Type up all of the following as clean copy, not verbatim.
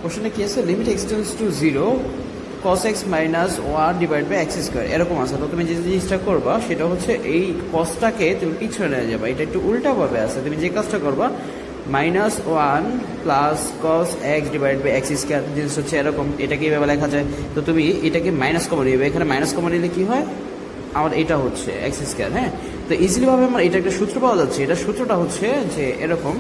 কোশ্চেনে কি আছে, limit x tends to 0 cos x minus 1 divide by x square এরকম আছে। তো তুমি যে জিনিসটা করবা সেটা হচ্ছে এই কসটাকে তুমি পিছনে নিয়ে যাবা, এটা একটু উল্টাভাবে আছে। তুমি যে কাজটা করবা -1 plus cos x divide by x square জিনিস হচ্ছে এরকম, এটাকে এইভাবে লেখা যায়। তো তুমি এটাকে মাইনাস কমন নিবে, এখানে মাইনাস কমন নিলে কি হয়, আমার এটা হচ্ছে এক্স স্কোয়ার। হ্যাঁ, তো ইজিলিভাবে আমার এটা একটা সূত্র পাওয়া যাচ্ছে। এটা সূত্রটা হচ্ছে যে এরকম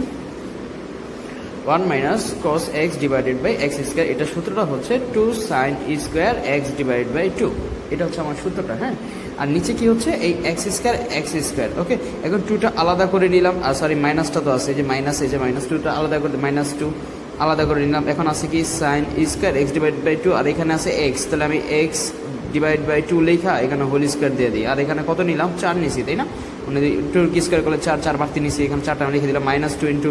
1 minus cos x divided by x square, এটা সূত্রটা হচ্ছে 2 sin e square x divide by 2, এটা হচ্ছে আমার সূত্রটা। হ্যাঁ, আর নিচে কি হচ্ছে এই এক্স স্কোয়ার। ওকে, এখন 2টা আলাদা করে নিলাম, আর সরি মাইনাসটা তো আছে, এই যে মাইনাস 2টা আলাদা করে -2 আলাদা করে নিলাম। এখন আছে কি sin e square x divide by 2, আর এখানে আছে এক্স, তাহলে আমি এক্স ডিভাইড বাই 2 লেখা এখানে হোল স্কোয়ার দিয়ে দিই। আর এখানে কত নিলাম, 4 নিছি, তাই না? মানে 2 স্কোয়ার করলে 4 বাড়তি নিছি, এখানে 4টা আমি লিখে দিলাম -2 ইন্টু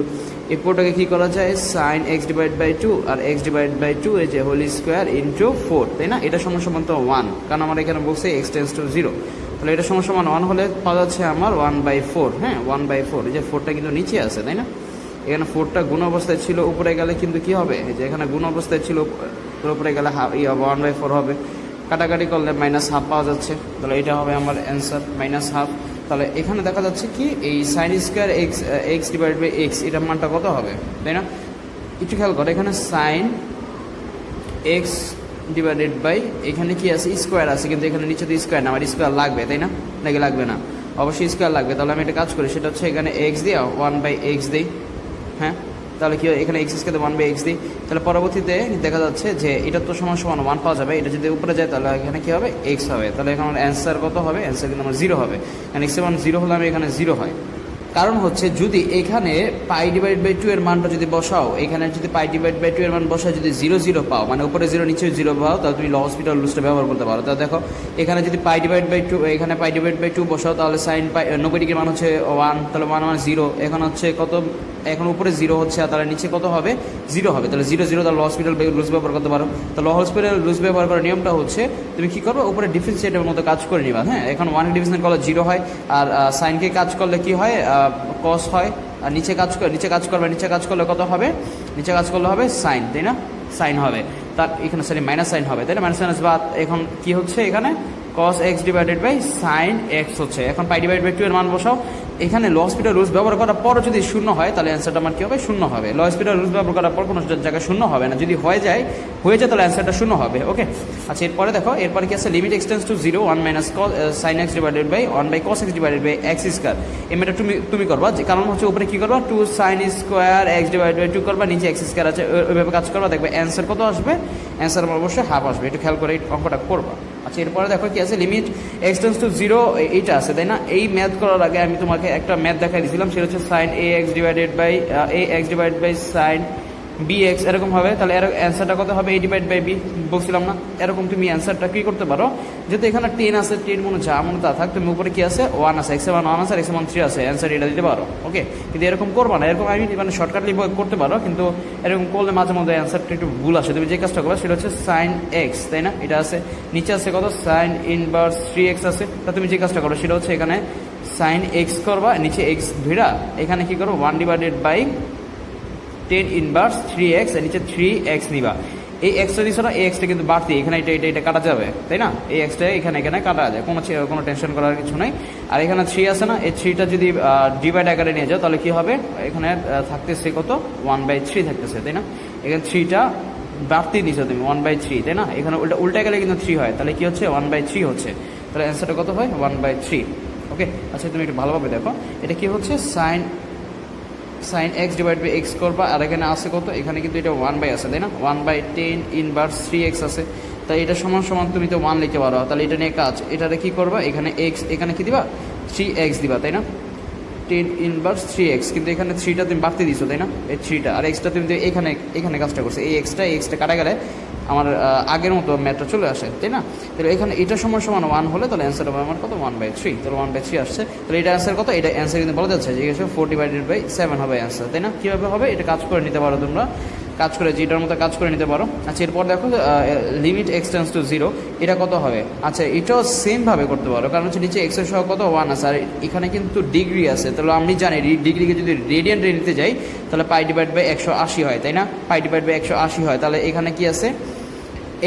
এই পুরোটাকে কী করা যায়, sin x ডিভাইড বাই 2 আর x ডিভাইড বাই 2 এই যে হোল স্কোয়ার ইন্টু 4, তাই না? এটা সমান তো 1, কারণ আমার এখানে বলছে x টেন্স টু 0, তাহলে এটা সমান 1 হলে পাওয়া যাচ্ছে আমার 1/4। হ্যাঁ, 1/4, এই যে 4টা কিন্তু নিচে আছে, তাই না? এখানে 4টা গুণ অবস্থায় ছিল, উপরে গেলে কিন্তু কি হবে, এই যে এখানে গুণ অবস্থায় ছিল, উপরে গেলে 1/4 হবে। কাটাকাটি করলে -1/2 পাওয়া যাচ্ছে, তাহলে এটা হবে আমার অ্যান্সার -1/2। তাহলে এখানে দেখা যাচ্ছে কি এই sine square x divide by x, এটার মানটা কত হবে, তাই না? একটু খেয়াল করো, এখানে সাইন এক্স ডিভাইডেড বাই এখানে কি আছে, স্কোয়ার আছে, কিন্তু এখানে নিচে তো স্কোয়ার না, আমার স্কোয়ার লাগবে, তাই না? নাকি লাগবে না? অবশ্যই স্কোয়ার লাগবে। তাহলে আমি একটা কাজ করি, সেটা হচ্ছে এখানে এক্স দিয়ে 1/x দিই। হ্যাঁ, তাহলে কি হয়, এখানে এক্স স্কোয়ার 1/x দিই, তাহলে পরবর্তীতে দেখা যাচ্ছে যে এটা তো সমান 1 পাওয়া যাবে। এটা যদি উপরে যায় তাহলে এখানে কি হবে, এক্স হবে। তাহলে এখানে আমার অ্যান্সার কত হবে, অ্যান্সার কিন্তু আমার 0 হবে, কারণ এক্স এর মান 0 হলে আমি এখানে 0 হয়। কারণ হচ্ছে যদি এখানে পাই ডিভাইড বাই 2 এর মানটা যদি বসাও, এখানে যদি পাই ডিভাইড বাই 2 এর মান বসায় যদি 0 0 পাও, মানে উপরে 0 নিচে 0 পাও, তাহলে তুমি হসপিটাল রুলসটা ব্যবহার করতে পারো। তাহলে দেখো এখানে যদি পাই ডিভাইড বাই 2, এখানে পাই ডিভাইড বাই 2 বসাও, তাহলে সাইন পাই 90 ডিগ্রির মান হচ্ছে 1, তাহলে 1 মানে 0। এখন হচ্ছে কত, এখন উপরে 0 হচ্ছে, আর তাহলে নিচে কত হবে, 0 হবে। তাহলে 0 0, তাহলে হসপিটাল রুলস ব্যবহার করতে পারো। তাহলে হসপিটাল রুলস ব্যবহার করার নিয়মটা হচ্ছে তুমি কী করবে, উপরে ডিফারেন্সিয়েটের মতো কাজ করে নিবা। হ্যাঁ, এখন 1 ডিভিশন করলে 0 হয়, আর সাইনকে কাজ করলে কি হয়, কস হয়। আর নিচে কাজ করলে কত হবে, নিচে কাজ করলে হবে সাইন, তাই না? সাইন হবে, তার এখানে সরি মাইনাস সাইন হবে, তাই না? মাইনাস বাদ, এখন কি হচ্ছে এখানে cos x divided by sine x হচ্ছে। এখন পাই ডিভাইড বাই 2 এর মান বসাও, এখানে ল হসপিটাল রুলস ব্যবহার করার পরও যদি 0 হয়, তাহলে অ্যান্সারটা আমার কী হবে, 0 হবে। ল হসপিটাল রুলস ব্যবহার করার পর কোনো জায়গায় 0 হবে না, যদি হয়ে যায় তাহলে অ্যান্সারটা 0 হবে। ওকে, আচ্ছা এরপরে দেখো, এরপরে কি আছে, limit x tends to 0 1 minus sine x divided by 1/cos x divided by x square. এই মেয়েটা তুমি করবা, যে কারণ হচ্ছে উপরে কী করবা, 2 sin square x divide by 2 করবা, নিচে এক্স স্কোয়ার আছে, ওইভাবে কাজ করবা, দেখবে অ্যান্সার কত আসবে, অ্যান্সার অবশ্যই হাফ আসবে। একটু খেয়াল করে এই অঙ্কটা করবা। আচ্ছা এরপরে দেখো কি আছে, লিমিট এক্সটেন্স টু 0, এইটা আছে, তাই না? এই ম্যাথ করার আগে আমি তোমাকে একটা ম্যাথ দেখাই দিয়েছিলাম, সেটা হচ্ছে sine ax divided by sine bx, এরকম হবে। তাহলে এর অ্যান্সারটা কত হবে, a ডিভাইড বাই b, বলছিলাম না? এরকম তুমি অ্যান্সারটা কী করতে পারো, যেহেতু এখানে 10 আছে, 10 মনে যা মনে তা থাক, তুমি উপরে কি আছে 1 আছে, x এর মান 1 আছে, x এর মান 3 আছে, অ্যান্সার এটা দিতে পারো। ওকে, কিন্তু এরকম করবা না, এরকম আমি মানে শর্টকাটলি করতে পারো, কিন্তু এরকম করলে মাঝে মধ্যে অ্যান্সারটা একটু ভুল আসে। তুমি যে কাজটা করবে সেটা হচ্ছে সাইন x, তাই না? এটা আছে, নিচে আছে কত, সাইন ইনভার্স 3x আছে। তা তুমি যে কাজটা করো সেটা হচ্ছে এখানে সাইন x করবা, নিচে x ভিড়া, এখানে কি করো 1 ডিভাইডেড বাই 10 ইনভার্স 3x, আর নিচে 3x নিবা। এই এক্সটা দিচ্ছ না, এই এক্সটা কিন্তু বাড়তি, এখানে এটা কাটা যাবে, তাই না? এই এক্সটা এখানে কাটা যায়, কোনো টেনশন করার কিছু নাই। আর এখানে 3 আছে না, এই 3টা যদি ডিভাইড আকারে নিয়ে যাও, তাহলে কি হবে, এখানে থাকতেছে কত, 1/3 থাকতেছে, তাই না? এখানে 3টা বাড়তি দিচ্ছ তুমি 1/3, তাই না? এখানে উল্টা গেলে কিন্তু 3 হয়, তাহলে কি হচ্ছে 1/3 হচ্ছে। তাহলে অ্যান্সারটা কত হয়, 1/3। ওকে, আচ্ছা তুমি একটু ভালোভাবে দেখো, এটা কি হচ্ছে sine x divide by x করবা, আর এখানে আছে কত, এখানে কিন্তু এটা 1 আছে, তাই না? 1/10 ইনভার্স 3x আছে, তাই এটা সমান তুমি তো 1 লিখতে পারো। তাহলে এটা নিয়ে কাজ, এটারে কি করবা, এখানে x, এখানে কি দিবা 3x দিবা, তাই না? 10 ইনভার্স 3x, কিন্তু এখানে 3টা তুমি বাড়তে দিছো, তাই না? এই 3টা, আর এক্সটা তুমি এখানে কাজটা করছো, এই এক্সটা কাটা গেলে আমার আগের মতো ম্যাথটা চলে আসে, তাই না? তাহলে এখানে এটা সমান 1 হলে তাহলে অ্যান্সার হবে আমার কত, 1/3। তাহলে 1/3 আসছে, তাহলে এটা অ্যান্সার কত, এটা অ্যান্সার কিন্তু বলা যাচ্ছে যে 4 ডিভাইডেড বাই 7 হবে অ্যান্সার, তাই না? কীভাবে হবে এটা কাজ করে নিতে পারো তোমরা। কাজ করে যেটার মতো কাজ করে নিতে পারো। আচ্ছা এরপর দেখো লিমিট এক্স টেন্ডস টু 0, এটা কত হবে? আচ্ছা এটাও সেমভাবে করতে পারো, কারণ হচ্ছে নিচে এক্সের সহ কত 1 আছে, আর এখানে কিন্তু ডিগ্রি আছে। তাহলে আমি জানি ডিগ্রিকে যদি রেডিয়ান্টে নিতে যাই তাহলে পাই ডিভাইড বাই 180 হয়, তাই না? পাই ডিভাইড বাই 180 হয়, তাহলে এখানে কি আছে?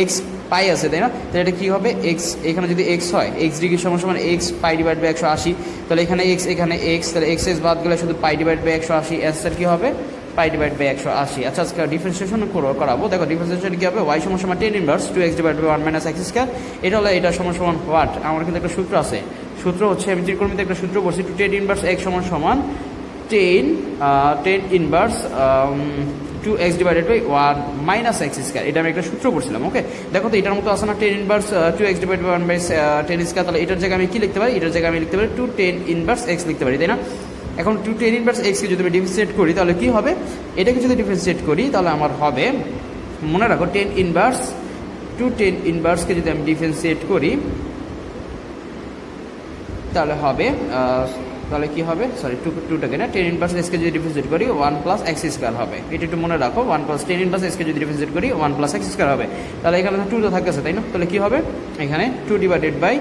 এক্স পাই আছে, তাই না? তাহলে এটা কী হবে? এক্স এখানে যদি এক্স হয়, এক্স ডিগ্রি সমান সমান এক্স পাই ডিভাইড বাই 180, তাহলে এখানে এক্স এখানে এক্স, তাহলে এক্স এক্স বাদ গেলে শুধু পাই ডিভাইড বাই 180, অ্যান্সার কী হবে? Pi divide by 180। আচ্ছা আজকে ডিফারেন্সিয়েশন করাবো। দেখো ডিফারেন্সিয়েশন কী হবে? ওয়াই সমান সমান tan inverse 2x divide by 1 minus x square. এটা হলো এটা সমান সমান হোয়াট? আমার কিন্তু একটা সূত্র আছে, সূত্র হচ্ছে আমি ত্রিকোণমিতিতে একটা সূত্র বলছি, টু টেন ইনভার্স এক্স সমান সমান tan inverse 2x divided by 1 minus x square. এটা আমি একটা সূত্র পড়ছিলাম। ওকে দেখো তো এটার মতো আছে না, tan inverse 2x divide by 1 by 10 square. তাহলে এটার জায়গায় আমি কি লিখতে পারি? এটার জায়গায় আমি লিখতে পারি 2 টেন ইনভার্স এক্স লিখতে পারি, তাই না? এখন 2 টেন ইনভার্স এক্সকে যদি আমি ডিফারেন্সিয়েট করি তাহলে কি হবে? এটাকে যদি ডিফারেন্সিয়েট করি তাহলে আমার হবে, মনে রাখো 10 ইনভার্স 2 টেন ইনভার্সকে যদি আমি ডিফারেন্সিয়েট করি তাহলে হবে তাহলে কি হবে? সরি টুটাকে না, 10 ইনভার্স এক্সকে যদি ডিফারেন্সিয়েট করি 1 প্লাস এক্স স্কয়ার হবে। এটা একটু মনে রাখো, 1 প্লাস 10 ইনভার্স এক্সকে যদি ডিফারেন্সিয়েট করি 1 প্লাস এক্স স্কয়ার হবে। তাহলে এখানে 2 তো থাকতেছে, তাই না? তাহলে কি হবে? এখানে 2 divided by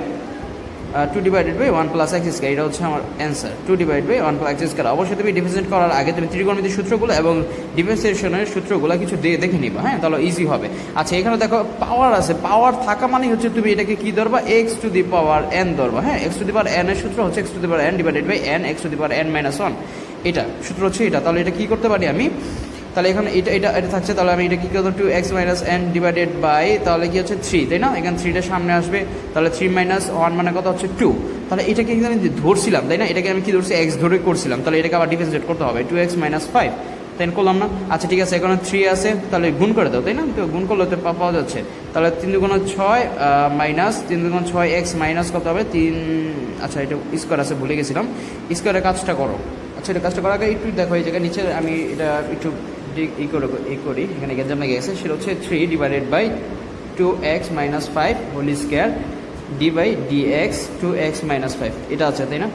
1 plus x square, এটা হচ্ছে আমার answer. 2 divide by 1 plus x square. অবশ্যই তুমি ডিফারেন্সিয়েট করার আগে তুমি ত্রিকোণমিতির সূত্রগুলো এবং ডিফারেন্সিয়েশনের সূত্রগুলো কিছু দেখে নিবা, হ্যাঁ? তাহলে ইজি হবে। আচ্ছা এখানে দেখো পাওয়ার আছে, পাওয়ার থাকা মানে হচ্ছে তুমি এটাকে কি ধরবা? X to the power n ধরবা, হ্যাঁ? X to the power n এর সূত্র হচ্ছে x to the power n divided by n x to the power n minus 1, এটা সূত্র হচ্ছে এটা। তাহলে এটা কি করতে পারি আমি? তাহলে এখানে এটা থাকছে, তাহলে আমি এটা কী করবো? 2x minus N divided by, তাহলে কি হচ্ছে 3, তাই না? এখানে 3টা সামনে আসবে, তাহলে 3 মাইনাস 1 মানে কত হচ্ছে 2। তাহলে এটাকে কিন্তু আমি ধরছিলাম, তাই না? এটাকে আমি কি ধরছি? এক্স ধরে করছিলাম, তাহলে এটাকে আবার ডিফারেন্সিয়েট করতে হবে 2x মাইনাস 5, তাই করলাম না? আচ্ছা ঠিক আছে, এখানে 3 আছে, তাহলে গুণ করে দাও, তাই না? তো গুণ করলে তো পাওয়া যাচ্ছে, তাহলে 3 দুগুণ 6 মাইনাস 3 দুগুণ 6 এক্স মাইনাস কত হবে? 3, আচ্ছা এটা স্কোয়ার আছে ভুলে গেছিলাম, স্কোয়ারের কাজটা করো। আচ্ছা এটা কাজটা করার আগে একটু দেখো এই জায়গায় নিচে আমি এটা একটু করি, এখানে গ্যাঞ্জাম লেগে গেছে। সেটা হচ্ছে 3 divided by 2x minus 5 whole square d by dx 2x minus 5, এটা আছে, তাই না?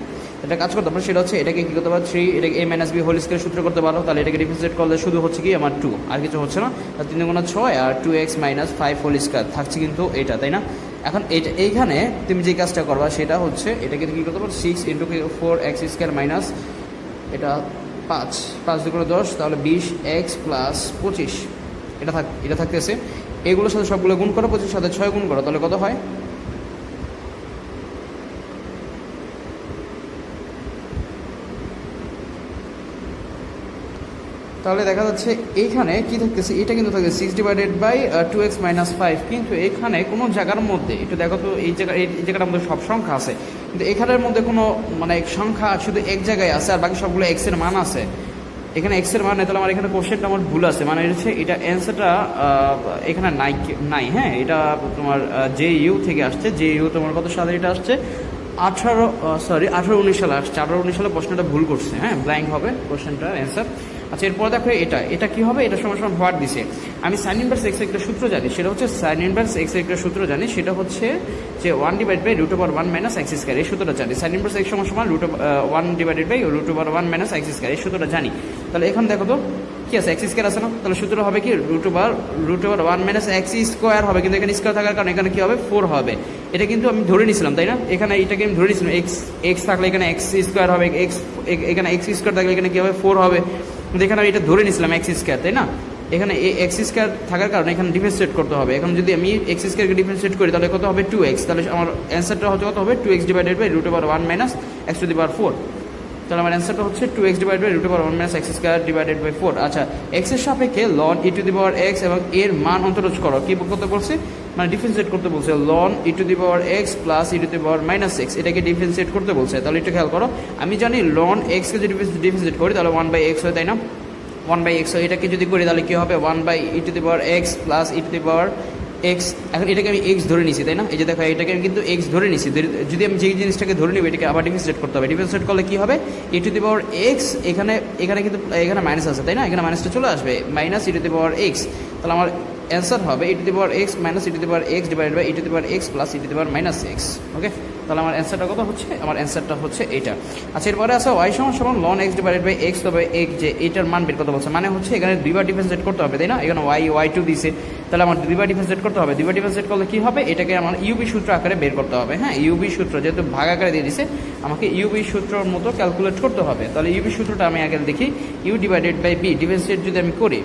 এটা কাজ করতে পারো, সেটা হচ্ছে এটাকে কী করতে পারো? 3 এটাকে a minus b whole square সূত্র করতে পারো। তাহলে এটাকে ডিফারেন্সিয়েট করলে শুধু হচ্ছে কি আমার 2, আর কিছু হচ্ছে না। 3 দুগুণ 6 আর 2x মাইনাস 5 হোল স্কোয়ার থাকছে কিন্তু এটা, তাই না? এখন এইখানে তুমি যে কাজটা করবা সেটা হচ্ছে এটাকে কী করতে পারো? 6 ইন্টু 4x স্কোয়ার মাইনাস এটা 5 দুগুণ 10, তাহলে 20x প্লাস 25, এটা থাকতেছে। এগুলোর সাথে সবগুলো গুণ করো, 25 সাথে 6 গুণ করো, তাহলে কত হয়? তাহলে দেখা যাচ্ছে এইখানে কি থাকতেছে? এটা কিন্তু থাকছে 6 ডিভাইডেড বাই 2x মাইনাস 5, কিন্তু এখানে কোনো জায়গার মধ্যে একটু দেখো তো, এই জায়গাটার মধ্যে সব সংখ্যা আছে, কিন্তু এখানের মধ্যে কোনো মানে সংখ্যা শুধু এক জায়গায় আছে আর বাকি সবগুলো x এর মান আছে। এখানে x এর মান নেই, তাহলে আমার এখানে কোশ্চেনটা আমার ভুল আছে, মানে হচ্ছে এটা অ্যান্সারটা এখানে নাই, হ্যাঁ? এটা তোমার যে ইউ থেকে আসছে, যে ইউ তোমার কত সালে এটা আসছে? 18-19 সালে আসছে। 18-19 সালে প্রশ্নটা ভুল করছে, হ্যাঁ? ব্ল্যাঙ্ক হবে কোশ্চেনটার অ্যান্সার। আচ্ছা এরপর দেখো এটা কি হবে? এটা সমান সমান হোয়াট দিছে। আমি সাইন ইনভার্স এক্স একটা সূত্র জানি, সেটা হচ্ছে সাইন ইনভার্স এক্স একটা সূত্র জানি, সেটা হচ্ছে যে 1 divide by root over 1 minus x square, এই সূত্রটা জানি। সাইন ইনভার্স এক্স সমান সমান 1 divided by root over 1 minus x square, এই সূত্রটা জানি। তাহলে এখন দেখো তো কি আছে? এক্স স্কয়ার আছে না? তাহলে সূত্র হবে কি? Root over 1 minus x square হবে, কিন্তু এখানে স্কোয়ার থাকার কারণে এখানে কি হবে? 4 হবে। এটা কিন্তু আমি ধরে নিয়েছিলাম, তাই না? এখানে এটাকে আমি ধরে নিয়েছিলাম এক্স থাকলে এখানে এক্স স্কোয়ার হবে, এখানে এক্স স্কোয়ার থাকলে এখানে কি হবে? 4 হবে। কিন্তু এখানে আমি এটা ধরে নিয়েছিলাম এক্স স্কোয়ার, তাই না? এখানে এক্স স্কোয়ার থাকার কারণে এখানে ডিফারেন্সিয়েট করতে হবে। এখন যদি আমি এক্স স্কোয়ারকে ডিফারেন্সিয়েট করি তাহলে কত হবে? 2x। তাহলে আমার অ্যান্সারটা হচ্ছে কত হবে? 2x divided by root over 1 minus x to the power 4। তাহলে আমার অ্যান্সারটা হচ্ছে 2x divide by root over 1 minus x square divided by 4। আচ্ছা এক্স এর সাপেক্ষে ln e to the power x এবং এর মান অন্তরজ করো। কি করতে বলছে? মানে ডিফারেন্সিয়েট করতে বলছে। Ln e to the power x plus e to the power minus x, এটাকে ডিফারেন্সিয়েট করতে বলছে। তাহলে একটু খেয়াল করো, আমি জানি লন এক্সকে যদি ডিফারেন্সিয়েট করি তাহলে 1/x হয়, তাই না? 1/x হয়। এটাকে যদি করি তাহলে কী হবে? 1/e two the power x plus e to the power x. এখন এটাকে আমি এক্স ধরে নিছি, তাই না? এই যে দেখো এটাকে আমি কিন্তু এক্স ধরে নিছি। যদি আমি যেই জিনিসটাকে ধরে নিব এটাকে আবার ডিফারেন্সিয়েট করতে হবে। ডিফারেন্সিয়েট করলে কী হবে? E to the power x, এখানে কিন্তু এখানে মাইনাস আছে, তাই না? এখানে মাইনাসটা চলে আসবে, minus e to the power x. তাহলে আমার অ্যান্সার হবে e to the power x minus e to the power x divide by e to the power x plus e to the power minus x. Okay, তাহলে আমার অ্যান্সারটা কত হচ্ছে? আমার অ্যান্সারটা হচ্ছে এটা। আচ্ছা, এরপরে আছে ওয়াই সমান সমান ln x divided by x, তবে এক্স যে এইটার মান বের করতে বলছে, মানে হচ্ছে এখানে দুইবার ডিফারেন্সিয়েট করতে হবে, তাই না? এখানে y2 দিছে, তাহলে আমার দুইবার ডিফারেন্সিয়েট করতে হবে। দুইবার ডিফারেন্সিয়েট করলে কি হবে? এটাকে আমার ইউবি সূত্র আকারে বের করতে হবে। হ্যাঁ, ইউবি সূত্র যেহেতু ভাগ আকারে দিয়ে দিছে, আমাকে ইউবি সূত্রর মতো ক্যালকুলেট করতে হবে। তাহলে ইউবি সূত্রটা আমি আগে দেখি। U divided by v differentiate যদি আমি করি,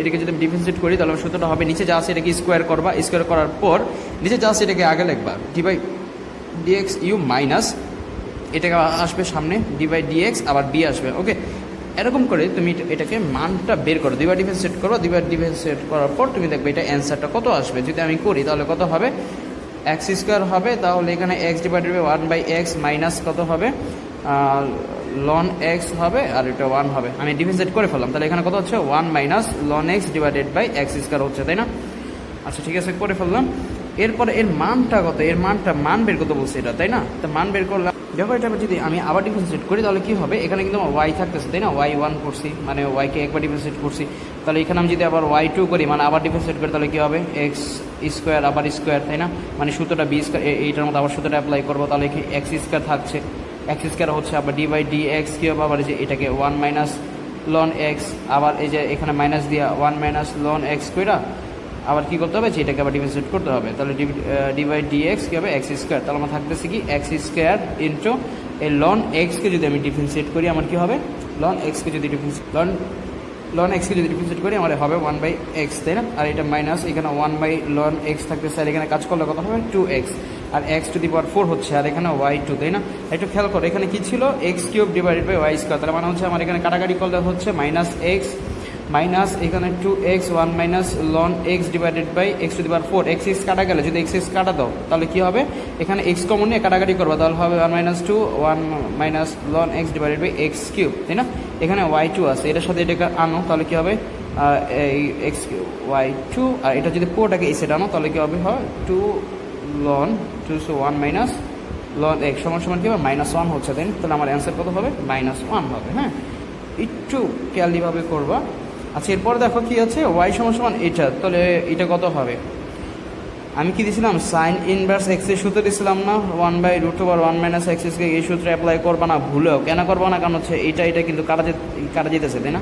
এটাকে যদি আমি ডিফারেন্সিয়েট করি, তাহলে সূত্রটা হবে নিচে যা আছে এটাকে স্কোয়ার করবা, স্কোয়ার করার পর নিচে যা আছে এটাকে আগে লিখবা, d by dx u minus এটাকে আসবে সামনে ডি বাই ডিএক্স, আবার বি আসবে। ওকে, এরকম করে তুমি এটাকে মানটা বের করো, দুইবার ডিফারেন্সিয়েট করো, দুইবার ডিফারেন্সিয়েট করার পর তুমি দেখবে এটা অ্যান্সারটা কত আসবে। যদি আমি করি তাহলে কত হবে? এক্স স্কোয়ার হবে, তাহলে এখানে x divided by 1/x minus কত হবে? লন এক্স হবে, আর এটা 1 হবে। আমি ডিফারেন্সিয়েট করে ফেললাম, তাহলে এখানে কত হচ্ছে? 1 minus ln x divided by x square হচ্ছে, তাই না? আচ্ছা, ঠিক আছে, করে ফেললাম। এরপরে এর মানটা কত? এর মান বের করতে বলছে এটা, তাই না? তো মান বের করলাম। দেখো, এটা যদি আমি আবার ডিফারেন্সিয়েট করি তাহলে কি হবে? এখানে কিন্তু আমার ওয়াই থাকতেছে, তাই না? y1 করছি, মানে ওয়াইকে একবার ডিফারেন্সিয়েট করছি। তাহলে এখানে আমি যদি আবার y2 করি, মানে আবার ডিফারেন্সিয়েট করি, তাহলে কি হবে? এক্স স্কোয়ার আবার স্কোয়ার, তাই না? মানে সূত্রটা বি স্কোয়ার, এইটার মধ্যে আবার সূত্রটা অ্যাপ্লাই করবো, তাহলে কি এক্স স্কোয়ার থাকছে, এক্স স্কোয়ার হচ্ছে আবার ডি বাই ডি এক্স কী হবে? আবার এই যে এটাকে 1 মাইনাস লন এক্স, আবার এই যে এখানে মাইনাস দিয়া 1 মাইনাস লন এক্স কইরা আবার কী করতে হবে? যে এটাকে আবার ডিফারেন্সিয়েট করতে হবে। তাহলে ডি বাই ডি এক্স কী হবে? X square. তাহলে আমার থাকতেছে কি? এক্স স্কোয়ার ইন্টু এই লন এক্সকে যদি আমি ডিফারেন্সিয়েট করি, আমার কী হবে? লন এক্সকে যদি ডিফারেন্সিয়েট করি আমার হবে 1/x, তাই না? আর এটা মাইনাস, এখানে 1 লন এক্স থাকতেছে, আর এখানে কাজ করলে কত হবে? 2x, R x two the power 4 হচ্ছে, আর এখানে y2, তাই না? একটু খেয়াল করো, এখানে কি ছিল? X cube divided by y square. তার মানে হচ্ছে আমার এখানে কাটাকাটি করলে হচ্ছে মাইনাস এক্স মাইনাস এখানে 2x 1 minus ln x divided by x to the power 4। X কাটা গেলে যদি এক্স কাটা দাও তাহলে কি হবে? এখানে এক্স কমন নিয়ে কাটাকাটি করবো, তাহলে হবে 1 minus 2 1 minus ln x divided by x cube, তাই না? এখানে y2 আছে, এটার সাথে এটাকে আনো, তাহলে কি হবে? এই এক্স y2, আর এটা যদি পুরোটাকে এই সেটা আনো তাহলে কি হবে? হয় 2 লন 2 1 মাইনাস লন এক্স সমান কি হবে? -1 হচ্ছে, তাই না? তাহলে আমার অ্যান্সার কত হবে? -1 হবে। হ্যাঁ, একটু কেয়ারলিভাবে করবা। আচ্ছা, এরপর দেখো কি আছে? ওয়াই সমান এটা, তাহলে এটা কত হবে? আমি কি দিয়েছিলাম? সাইন ইনভার্স এক্স এর সূত্র দিয়েছিলাম না? 1/√1 মাইনাস এক্সকে এই সূত্রে অ্যাপ্লাই করবা না ভুলেও। কেন করবো না? কারণ হচ্ছে এটা কিন্তু কাটা যেতেছে, তাই না?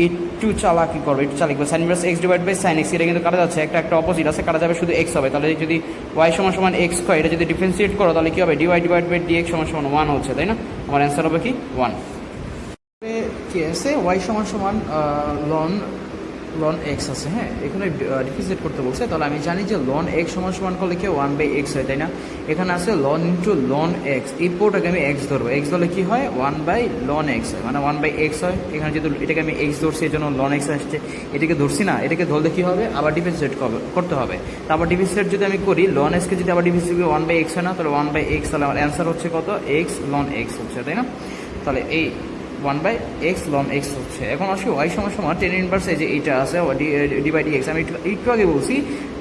একটু চালাকি করবে, একটু চালাকি করবে। Sine inverse x divide by sine x, এটা কিন্তু কাটা যাচ্ছে, একটা অপোজিট আছে, কাটা যাবে, শুধু এক্স হবে। তাহলে যদি ওয়াই সমান এক্স হয়, এটা যদি ডিফারেন্সিয়েট করো তাহলে কি হবে? ডিওয়াই ডিভাইড বাই ডিএক্স সমান 1 হচ্ছে, তাই না? আমার অ্যান্সার হবে কি? 1। কি আছে? ওয়াই সমান লন এক্স আছে। হ্যাঁ, এখানে ডিফারেন্সিয়েট করতে বলছে, তাহলে আমি জানি যে লন এক্স সমান করলে কি 1/x হয়, তাই না? এখানে আছে লন ইন্টু লন এক্স, এই পুরোটাকে আমি এক্স ধরবো, এক্স ধরলে কি হয়? 1/ln x হয়, মানে 1/x হয়। এখানে যেহেতু এটাকে আমি এক্স ধরছি, এই জন্য লন এক্স আসছে, এটাকে ধরছি না, এটাকে ধরলে কি হবে? আবার ডিফারেন্সিয়েট করতে হবে। তারপর ডিফারেন্সিয়েট যদি আমি করি, লন এক্সকে যদি আবার ডিফারেন্সিয়েট করি 1/x হয় না, তাহলে 1/x, তাহলে আমার অ্যান্সার হচ্ছে কত? এক্স লন এক্স হচ্ছে, তাই না? তাহলে এই 1/x লন এক্স হচ্ছে। এখন আসি ওয়াই সমান টেন ইনভার্স, এই যে এইটা আছে ডি বাই ডি এক্স। আমি একটু আগে বলছি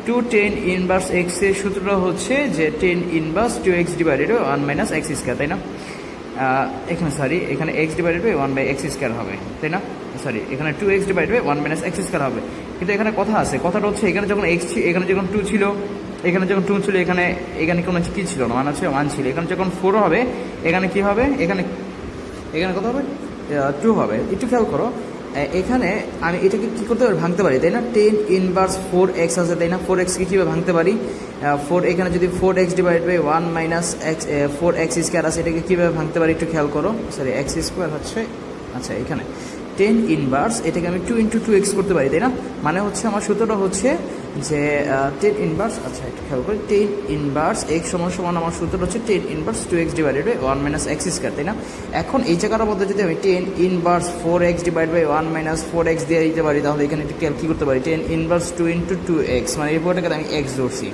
2 টেন ইনভার্স এক্স এর সূত্রটা হচ্ছে যে tan inverse 2x divided by 1 minus x square, তাই না? এখানে x divided by 1/x square হবে, তাই না? এখানে 2x divided by 1 minus x square হবে। কিন্তু এখানে কথা আছে, কথাটা হচ্ছে এখানে যখন x এখানে যখন 2 ছিল, এখানে যখন 2 ছিল, এখানে কোনো কি ছিল না, মানে হচ্ছে 1 ছিল। এখানে যখন 4 হবে, এখানে কি হবে? এখানে কত হবে? 2 হবে। একটু খেয়াল করো, এখানে আমি এটাকে কী করতে পারি? ভাঙতে পারি, তাই না? টেন ইনভার্স 4x আছে, তাই না? 4xকে কীভাবে ভাঙতে পারি? এখানে যদি 4x divide by 1 minus x 4x square আছে, এটাকে কীভাবে ভাঙতে পারি? একটু খেয়াল করো। এক্স স্কোয়ার হচ্ছে, আচ্ছা, এখানে টেন ইনভার্স এটাকে আমি 2 × 2x করতে পারি, তাই না? মানে হচ্ছে আমার সূত্রটা হচ্ছে যে টেন ইনভার্স, আচ্ছা একটু খেয়াল করি, টেন ইনভার্স এক্স সমান আমার সূত্রটা হচ্ছে tan inverse 2x divided by 1 minus x square, তাই না? এখন এই জায়গাটার মধ্যে যদি আমি tan inverse 4x divide by 1 minus 4x দিয়ে দিতে পারি, তাহলে এখানে একটু কী করতে পারি? টেন ইনভার্স 2 × 2x, মানে এই পুরোটাকে আমি এক্স ধরছি,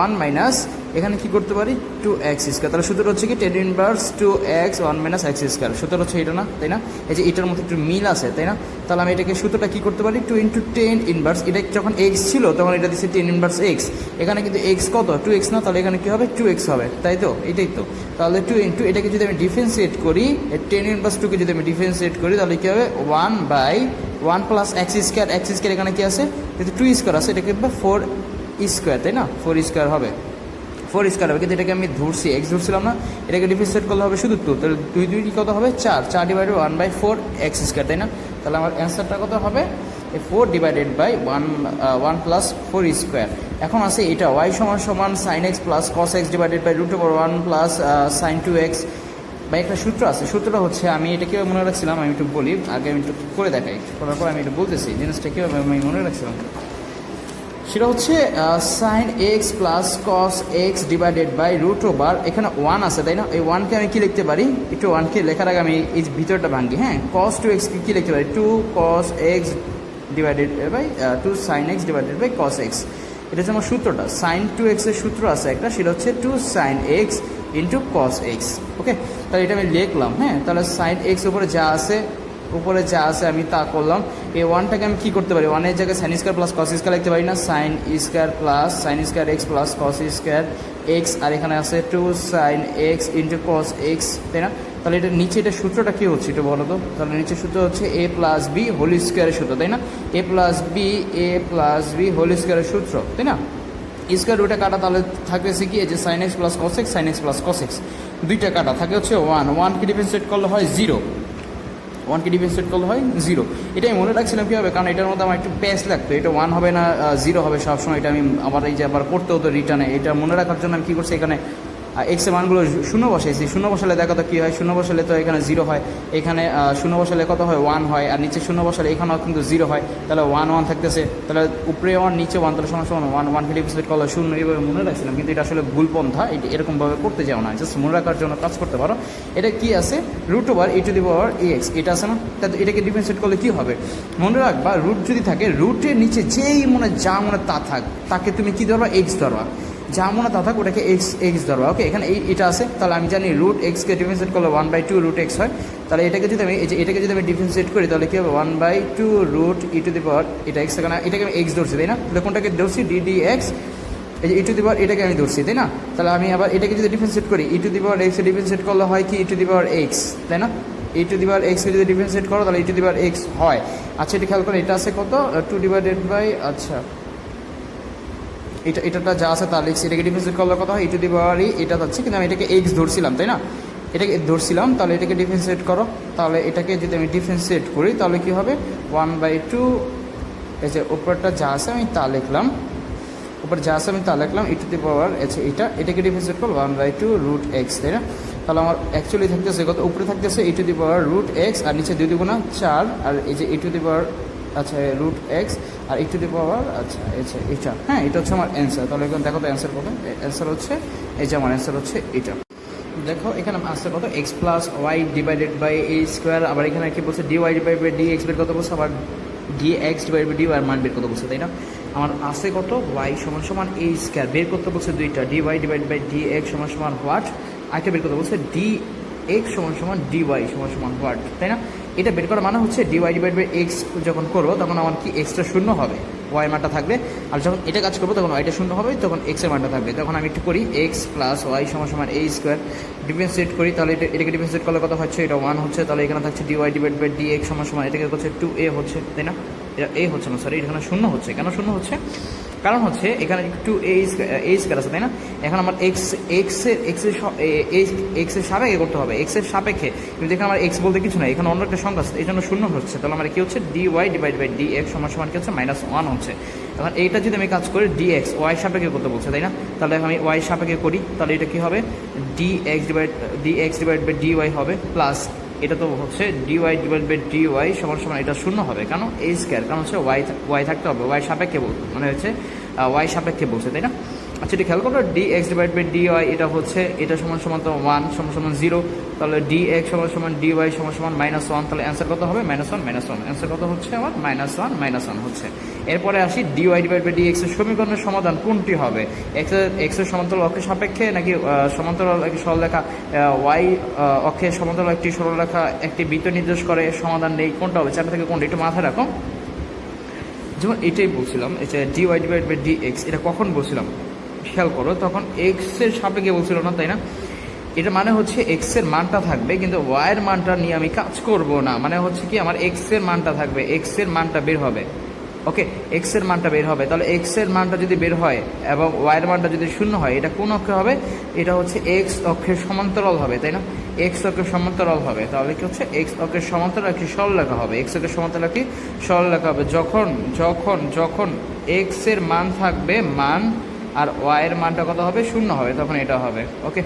1 মাইনাস এখানে কি করতে পারি? 2x square. তাহলে সূত্র হচ্ছে কি? Ten inverse 2x 1 minus x square. সূত্র হচ্ছে এটা না, তাই না? এই যে এটার মধ্যে একটু মিল আছে, তাই না? তাহলে আমি এটাকে সূত্রটা কি করতে পারি? 2 × 10 ইনভার্স, এটা যখন x ছিল তখন এটা দিচ্ছে 10 ইনভার্স x, এখানে কিন্তু x কত? 2x না, তাহলে এখানে কি হবে? 2x হবে, তাই তো? এটাই তো। তাহলে 2 × এটাকে যদি আমি ডিফারেন্সিয়েট করি, 10 ইনভার্স 2কে যদি আমি ডিফারেন্সিয়েট করি, তাহলে কি হবে? 1/1 প্লাস এক্স স্কোয়ার, এখানে কি আছে? যেহেতু 2 স্কোয়ার আছে, এটাকে 4 স্কোয়ার, তাই না? 4 স্কোয়ার হবে। ফোর স্কোয়ার হবে, কিন্তু এটাকে আমি ধরছি এক্স ধরছিলাম না, এটাকে ডিফারেন্সিয়েট করলে হবে শুধু টু, তাহলে দুই দুই কত হবে 4, 4 ডিভাইডেড 1/4 এক্স স্কোয়ার, তাই না? তাহলে আমার অ্যান্সারটা কত হবে 4 ডিভাইডেড বাই 1 প্লাস 4 স্কোয়ার। এখন আছে এটা ওয়াই সমান সমান sine x plus cos x divided by root over 1 plus sine 2x। বা একটা সূত্র আছে, সূত্রটা হচ্ছে আমি এটা কীভাবে মনে রাখছিলাম আমি একটু বলি, আগে আমি একটু করে দেখাই, করার পর আমি একটু বলতেছি জিনিসটা কীভাবে আমি মনে রাখছিলাম। সেটা হচ্ছে sine x plus cos x divided by root over, এখানে 1 আছে তাই না? এই 1কে আমি কী লিখতে পারি, একটু 1কে লেখার আগে আমি এই ভিতরটা ভাঙি, হ্যাঁ। cos 2x কী লিখতে পারি, 2 cos x divided by 2 sin x divided by cos x। এটা হচ্ছে আমার সূত্রটা। sin 2x এর সূত্র আছে একটা, সেটা হচ্ছে 2 sin x into cos x। ওকে, তাহলে এটা আমি লিখলাম, হ্যাঁ। তাহলে sin x উপরে যা আছে আমি তা করলাম। এই 1টাকে আমি কী করতে পারি, 1-এর জায়গায় sine square plus cos square লিখতে পারি না, sine square plus sine square x plus cos square x, আর এখানে আছে 2 sin x into cos x, তাই না? তাহলে এটা নিচে এটা সূত্রটা কী হচ্ছে একটু বলো তো। তাহলে নিচে সূত্র হচ্ছে a প্লাস বি হোল স্কোয়ারের সূত্র, তাই না? a প্লাস বি হোল স্কোয়ারের সূত্র, তাই না? স্কোয়ার রুটে কাটা, তাহলে থাকতেছে কি, এই যে sine x plus cos x, sine x plus cos x, দুইটা কাটা থাকে হচ্ছে 1কে ডিফারেন্সিয়েট করলে হয় 0, 1কে ডিফারেন্সিয়েট করলে হয় 0। এটা আমি মনে রাখছিলাম কী হবে, কারণ এটার মধ্যে আমার একটু প্যাচ লাগতো, এটা 1 হবে না 0 হবে সবসময়, এটা আমি আবার এই যে আবার করতে হতো রিটার্নে। এটা মনে রাখার জন্য আমি কী করছি, এখানে এক্সের মানগুলো শূন্য বসাইছি, শূন্য বসালে দেখা তো কী হয়, শূন্য বসালে তো এখানে 0 হয়, এখানে শূন্য বসালে কত হয় 1 হয়, আর নিচে শূন্য বসালে এখানেও কিন্তু 0 হয়, তাহলে 1 থাকতেছে, তাহলে উপরে 1 নিচে 1, তাহলে সমান সমান 1কে ডিফারেন্সিয়েট করলে 0, এইভাবে মনে রাখছিলাম। কিন্তু এটা আসলে ভুল পন্থা, এরকমভাবে করতে যাও না, জাস্ট মনে রাখার জন্য কাজ করতে পারো। এটা কি আছে, root over e to the power ax, এটা আছে না? তাহলে এটাকে ডিফারেন্সিয়েট করলে কী হবে, মনে রাখবা রুট যদি থাকে, রুটের নিচে যেই যা তা থাক, তাকে তুমি কী ধরবা, এক্স ধরবা, যা মনে তা থাক ওটাকে এক্স ধরবা। ওকে, এখানে এটা আছে, তাহলে আমি জানি রুট এক্সকে ডিফারেন্সিয়েট করলে 1/2 রুট এক্স হয়। তাহলে এটাকে যদি আমি এটাকে যদি আমি ডিফারেন্সিয়েট করি, তাহলে কী হবে 1/2 রুট ই টু দি পাওয়ার, এটা এক্স, এটাকে আমি এক্স ধরছি, তাই না? তাহলে কোনটাকে ধরছি, ডি এক্স, এই যে ই টু দি পাওয়ার এটাকে আমি ধরছি, তাই না? তাহলে আমি আবার এটাকে যদি ডিফারেন্সিয়েট করি, ই টু দি পাওয়ার এক্সে ডিফারেন্সিয়েট করলে হয় কি, ই টু দি পাওয়ার এক্স, তাই না? ই টু দি পাওয়ার এক্সকে যদি ডিফারেন্সিয়েট করো, তাহলে ই টু দি পাওয়ার এক্স হয়। আচ্ছা, এটা খেয়াল করে, এটা আছে কত 2 ডিভাইডেড বাই, আচ্ছা এটা যা আছে তা লিখছি, এটাকে ডিফারেন্সিয়েট করলে কত হয়, ই টু দি পাওয়ার এটা যাচ্ছে, কিন্তু আমি এটাকে এক্স ধরছিলাম, তাই না? এটাকে ধরছিলাম, তাহলে এটাকে ডিফারেন্সিয়েট করো, তাহলে এটাকে যদি আমি ডিফারেন্সিয়েট করি, তাহলে কী হবে 1/2, এই যে উপরটা যা আছে আমি তা লিখলাম, উপরে যা আছে আমি তা লিখলাম, ই টু দি পাওয়ার, আচ্ছা এটাকে ডিফারেন্সিয়েট করো 1/2 রুট এক্স, তাই না? তাহলে আমার অ্যাকচুয়ালি থাকতেছে কত, উপরে থাকতেছে e to the power root x, আর নিচে 2 দুগুণা 4, আর এই যে ই টু দি পাওয়ার, আচ্ছা রুট এক্স আর ই টু দি পাওয়ার, আচ্ছা এটা, হ্যাঁ এটা হচ্ছে আমার অ্যান্সার। তাহলে এখন দেখো তো অ্যান্সার কত, অ্যান্সার হচ্ছে এই যে আমার অ্যান্সার হচ্ছে এটা। দেখো এখানে আনসার কত, x plus y divided by a square, আবার এখানে কি বলছে d y divide by d x বের কত বলছে, আবার d x divide by d y মান বের কত বলছে, তাই না? আমার আছে কত, ওয়াই সমান সমান এ স্কোয়ার বের করতে বলছে দুইটা, d y divide by d x সমান সমান হোয়াট, আরেকটা বের করতে বলছে ডি এক্স সমান সমান ডি ওয়াই সমান সমান হোয়াট, তাই না? এটা বের করা মানে হচ্ছে d y divide by x যখন করবো, তখন আমার কি এক্সটা শূন্য হবে, ওয়াই মানটা থাকবে, আর যখন এটা কাজ করবো তখন ওয়াইটা শূন্য হবে, তখন এক্সের মানটা থাকবে। তখন আমি একটু করি, এক্স প্লাস ওয়াই সমান সমান এ স্কোয়ার, ডিফারেন্সিয়েট করি, তাহলে এটাকে ডিফারেন্সিয়েট করলে কত হচ্ছে, এটা 1 হচ্ছে, তাহলে এখানে থাকছে d y divide by d x সমান সমান, এটাকে হচ্ছে 2a হচ্ছে, তাই না? এটা এ হচ্ছে না, সরি এখানে শূন্য হচ্ছে, কেন শূন্য হচ্ছে, কারণ হচ্ছে এখানে একটু এ স্কোয়ার আছে, তাই না? এখন আমার এক্সের সাপেক্ষে করতে হবে, এক্সের সাপেক্ষে, কিন্তু এখানে আমার এক্স বলতে কিছু নাই, এখানে অন্য একটা সংখ্যা আছে, এই জন্য শূন্য হচ্ছে। তাহলে আমার কি হচ্ছে, d y divide by d x সমান সমান কি হচ্ছে, -1 হচ্ছে। এখন এইটা যদি আমি কাজ করি, ডি এক্স ওয়াই সাপেক্ষে করতে বলছে, তাই না? তাহলে আমি ওয়াই সাপেক্ষে করি, তাহলে এটা কি হবে, d x divide by d y হবে, প্লাস এটা তো হচ্ছে d y divide by d y সমান সমান, এটা শূন্য হবে, কেন এ স্কোয়ার, কারণ হচ্ছে ওয়াই থাকতে হবে, ওয়াই সাপেক্ষে মানে হচ্ছে ওয়াই সাপেক্ষে বলছে, তাই না? আচ্ছা, এটা খেয়াল করো, d x divide by d y এটা হচ্ছে, এটা সমান সমান তো 1 সমান সমান 0, তাহলে ডি এক্স সমান সমান ডি ওয়াই সমান সমান -1, তাহলে অ্যান্সার কত হবে, -1 অ্যান্সার কত হচ্ছে আমার -1 হচ্ছে। এরপরে আসি, d y divide by d x এর সমীকরণের সমাধান কোনটি হবে, এক্সের সমান্তরাল অক্ষের সাপেক্ষে নাকি সমান্তরাল একটি সরলরেখা, ওয়াই অক্ষের সমান্তরাল একটি সরলরেখা একটি বৃত্ত নির্দেশ করে, সমাধান নেই, কোনটা হবে, 4 থেকে কোনটা, একটু মাথায় রাখো। যেমন এটাই বলছিলাম, এটা d y divide by d x, এটা কখন বলছিলাম খেয়াল করো, তখন এক্সের সাপেক্ষে বলছিল না, তাই না? এটা মানে হচ্ছে এক্সের মানটা থাকবে, কিন্তু ওয়াইয়ের মানটা নিয়ে আমি কাজ করব না, মানে হচ্ছে কি আমার এক্সের মানটা থাকবে, এক্সের মানটা বের হবে, ওকে, এক্স এর মানটা বের হবে, তাহলে এক্স এর মানটা যদি বের হয় এবং ওয়াইয়ের মানটা যদি শূন্য হয়, এটা কোন অক্ষে হবে? এটা হচ্ছে এক্স অক্ষের সমান্তরাল হবে, তাই না? এক্স অক্ষের সমান্তরাল হবে, তাহলে কি হচ্ছে এক্স অক্ষের সমান্তরাল একটি সরলরেখা হবে। এক্স অক্ষের সমান্তরাল একটি সরলরেখা হবে যখন যখন যখন এক্স এর মান থাকবে মান আর ওয়াইয়ের মানটা কত হবে? শূন্য হবে, তখন এটা হবে। ওকে,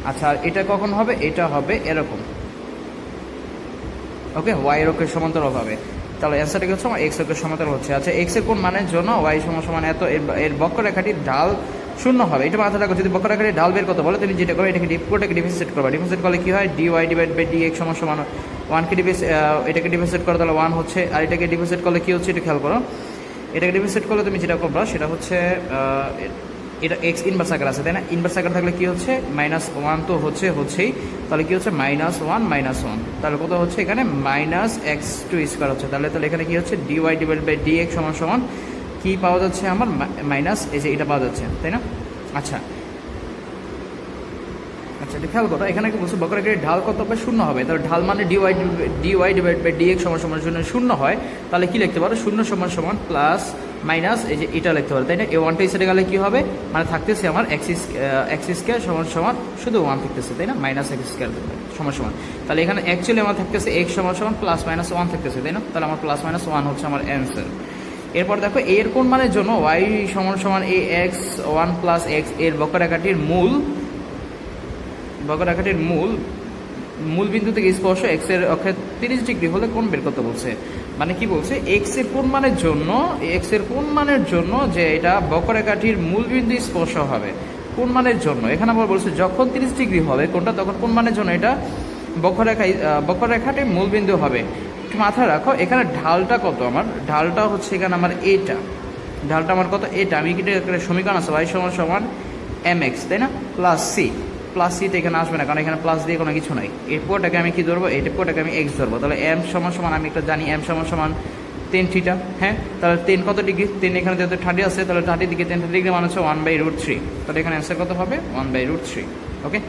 আচ্ছা, আর এটা কখন হবে? এটা হবে এরকম। ওকে, ওয়াই অক্ষের সমান্তরাল হবে, তাহলে অ্যান্সারটা কি হচ্ছে আমার এক্স অক্ষের সমান্তরাল হচ্ছে। আচ্ছা, এক্স এর কোন মানের জন্য ওয়াই সমান সমান এত, এর বক্ররেখাটির ঢাল শূন্য হবে। এটা মাথায় রাখো, যদি বক্ররেখাটির ঢাল বের করতে বলে তুমি যেটা করবে, এটাকে পুরোটাকে ডিফারেন্সিয়েট করবে। ডিফারেন্সিয়েট করলে কি হয়? D y divide by d x সমান সমান ওয়ানকে এটাকে ডিফারেন্সিয়েট করে তাহলে ওয়ান হচ্ছে, আর এটাকে ডিফারেন্সিয়েট করলে কি হচ্ছে? এটা খেয়াল করো, এটাকে ডিফারেন্সিয়েট করলে তুমি যেটা করবা সেটা হচ্ছে এটা এক্স ইনভার্স আকার আছে, তাই না? ইনভার্স আকার থাকলে কি হচ্ছে? মাইনাস ওয়ান তো হচ্ছেই, তাহলে কি হচ্ছে? মাইনাস ওয়ান, তাহলে কত হচ্ছে এখানে? মাইনাস এক্স টু স্কোয়ার হচ্ছে, তাহলে এখানে কি হচ্ছে? D y divide by d x সমান সমান কি পাওয়া যাচ্ছে আমার? মাইনাস এই যে এটা পাওয়া যাচ্ছে, তাই না? আচ্ছা, এটা খেয়াল করো, এখানে কি বলছে? বক্ররেখাটির ঢাল কত হবে? শূন্য হবে, তাহলে ঢাল মানে d y divide by d x সমান সমান শূন্য হয়, তাহলে কি লিখতে পারো? শূন্য সমান সমান প্লাস মাইনাস এই যে এটা লিখতে পারো, তাই না? এই ওয়ানটা সেটে গেলে কি হবে? মানে থাকতেছে আমার এক্স স্কোয়ার সমান সমান শুধু ওয়ান থাকতেছে, তাই না? মাইনাস এক্স স্কোয়ার সমান সমান, তাহলে এখানে অ্যাকচুয়ালি আমার থাকতেছে এক্স সমান সমান প্লাস মাইনাস ওয়ান থাকতেছে, তাই না? তাহলে আমার প্লাস মাইনাস ওয়ান হচ্ছে আমার অ্যান্সার। এরপর দেখো, এর কোন মানের জন্য ওয়াই সমান সমান এ এক্স ওয়ান প্লাস এক্স, এর বক্ররেখাটির মূল বিন্দু থেকে স্পর্শ এক্স এর অক্ষে 30 ডিগ্রি হলে কোণ বের করতে বলছে। মানে কি বলছে? এক্স এর কোন মানের জন্য যে এটা বক্ররেখাটির মূল বিন্দু স্পর্শ হবে, কোন মানের জন্য? এখানে আবার বলছে যখন 30 ডিগ্রি হবে কোনটা, তখন কোন মানের জন্য এটা বক্ররেখাটির মূল বিন্দু হবে। একটু মাথায় রাখো, এখানে ঢালটা কত? আমার ঢালটা হচ্ছে এখানে আমার ঢালটা আমার কত? এটা আমি কি সমীকরণ আছে ওয়াই সমান সমান এম এক্স, তাই না? প্লাস সিটা এখানে আসবে না, কারণ এখানে প্লাস দিয়ে কোনো কিছু নাই। এই পুরোটাকে আমি কি ধরবো? এই পুরোটাকে আমি এক্স ধরবো, তাহলে এম সমান সমান আমি একটা জানি এম সমান সমান 10 থিটা। হ্যাঁ, তাহলে 10 কত ডিগ্রি? 10 এখানে যেহেতু 30 আছে, তাহলে 30 দিকে 10 ডিগ্রি মানে হচ্ছে 1/√3, তাহলে এখানে অ্যান্সার কত হবে? 1/√3। ওকে।